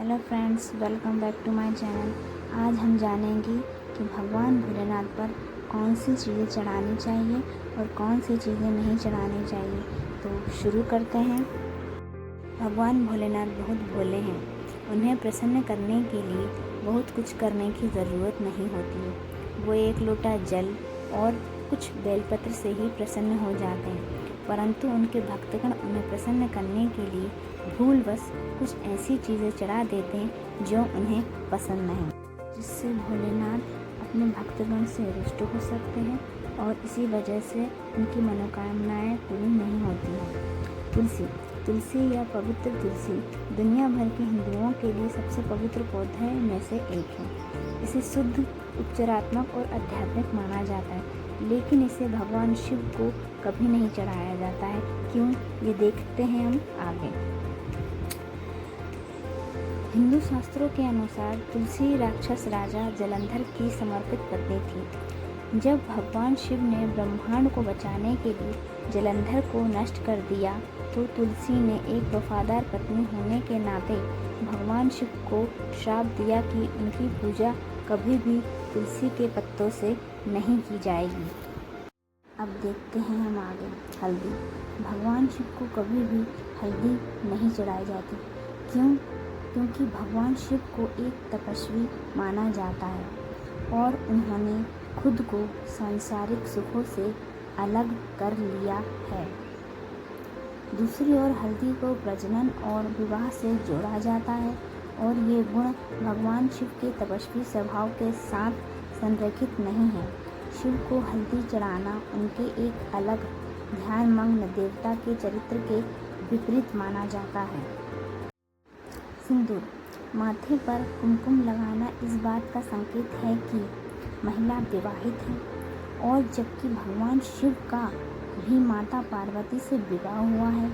Hello friends, welcome back to my channel. आज हम जानेंगे कि भगवान भोलेनाथ पर कौन सी चीज़ें चढ़ानी चाहिए और कौन सी चीज़ें नहीं चढ़ानी चाहिए। तो शुरू करते हैं। भगवान भोलेनाथ बहुत भोले हैं। उन्हें प्रसन्न करने के लिए बहुत कुछ करने की ज़रूरत नहीं होती है। वो एक लोटा जल और कुछ बेलपत्र से ही प्रसन्न हो जाते हैं, परंतु उनके भक्तगण उन्हें प्रसन्न करने के लिए भूलवश कुछ ऐसी चीज़ें चढ़ा देते हैं जो उन्हें पसंद नहीं, जिससे भोलेनाथ अपने भक्तगण से रुष्ट हो सकते हैं और इसी वजह से उनकी मनोकामनाएं पूरी नहीं होती हैं। तुलसी या पवित्र तुलसी दुनिया भर के हिंदुओं के लिए सबसे पवित्र पौधे में से एक है। इसे शुद्ध, उपचारात्मक और आध्यात्मिक माना जाता है, लेकिन इसे भगवान शिव को कभी नहीं चढ़ाया जाता है। क्यों, ये देखते हैं हम आगे। हिंदू शास्त्रों के अनुसार तुलसी राक्षस राजा जलंधर की समर्पित पत्नी थी। जब भगवान शिव ने ब्रह्मांड को बचाने के लिए जलंधर को नष्ट कर दिया, तो तुलसी ने एक वफादार पत्नी होने के नाते भगवान शिव को श्राप दिया कि उनकी पूजा कभी भी तुलसी के पत्तों से नहीं की जाएगी। अब देखते हैं हम आगे। हल्दी। भगवान शिव को कभी भी हल्दी नहीं चढ़ाई जाती। क्यों? क्योंकि भगवान शिव को एक तपस्वी माना जाता है और उन्होंने खुद को सांसारिक सुखों से अलग कर लिया है। दूसरी ओर हल्दी को प्रजनन और विवाह से जोड़ा जाता है और ये गुण भगवान शिव के तपस्वी स्वभाव के साथ संरेखित नहीं है। शिव को हल्दी चढ़ाना उनके एक अलग ध्यानमग्न देवता के चरित्र के विपरीत माना जाता है। सिंदूर। माथे पर कुमकुम लगाना इस बात का संकेत है कि महिला विवाहित है, और जबकि भगवान शिव का भी माता पार्वती से विवाह हुआ है,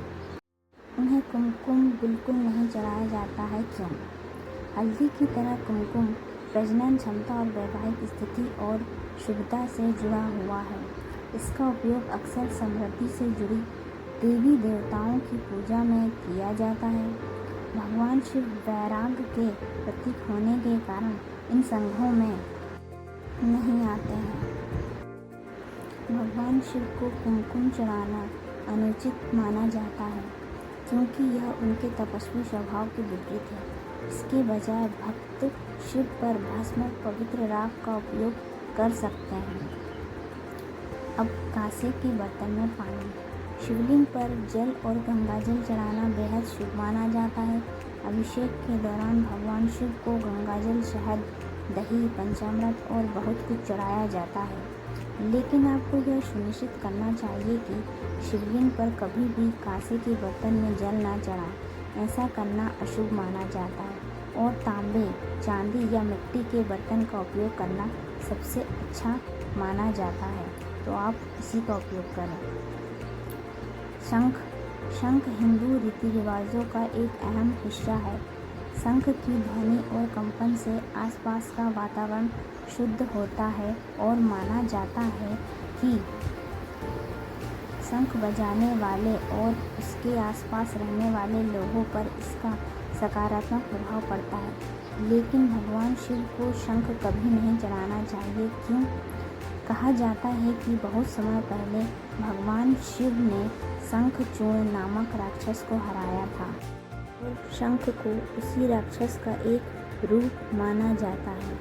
उन्हें कुमकुम बिल्कुल नहीं चढ़ाया जाता है। क्यों? हल्दी की तरह कुमकुम प्रजनन क्षमता और वैवाहिक स्थिति और शुभता से जुड़ा हुआ है। इसका उपयोग अक्सर समृद्धि से जुड़ी देवी देवताओं की पूजा में किया जाता है। भगवान शिव वैराग्य के प्रतीक होने के कारण इन संघों में नहीं आते हैं। भगवान शिव को कुमकुम चढ़ाना अनुचित माना जाता है, क्योंकि यह उनके तपस्वी स्वभाव के विपरीत है। इसके बजाय भक्त शिव पर भस्म पवित्र राख का उपयोग कर सकते हैं। अब कांसे के बर्तन में पानी। शिवलिंग पर जल और गंगाजल चढ़ाना बेहद शुभ माना जाता है। अभिषेक के दौरान भगवान शिव को गंगाजल, शहद, दही, पंचामृत और बहुत कुछ चढ़ाया जाता है, लेकिन आपको यह सुनिश्चित करना चाहिए कि शिवलिंग पर कभी भी कांसे के बर्तन में जल ना चढ़ाएं। ऐसा करना अशुभ माना जाता है और तांबे, चांदी या मिट्टी के बर्तन का उपयोग करना सबसे अच्छा माना जाता है, तो आप इसी का उपयोग करें। शंख हिंदू रीति रिवाजों का एक अहम हिस्सा है। शंख की ध्वनि और कंपन से आसपास का वातावरण शुद्ध होता है और माना जाता है कि शंख बजाने वाले और उसके आसपास रहने वाले लोगों पर इसका सकारात्मक प्रभाव पड़ता है। लेकिन भगवान शिव को शंख कभी नहीं चढ़ाना चाहिए। क्यों? कहा जाता है कि बहुत समय पहले भगवान शिव ने शंखचूर्ण नामक राक्षस को हराया था और शंख को उसी राक्षस का एक रूप माना जाता है।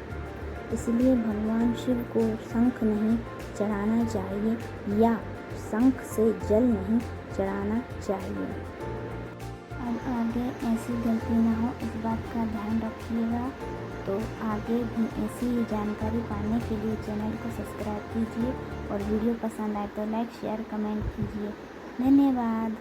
इसलिए भगवान शिव को शंख नहीं चढ़ाना चाहिए या शंख से जल नहीं चढ़ाना चाहिए। अब आगे ऐसी गलती ना हो, इस बात का ध्यान रखिएगा। तो आगे भी ऐसी ही जानकारी पाने के लिए चैनल को सब्सक्राइब कीजिए और वीडियो पसंद आए तो लाइक, शेयर, कमेंट कीजिए। धन्यवाद।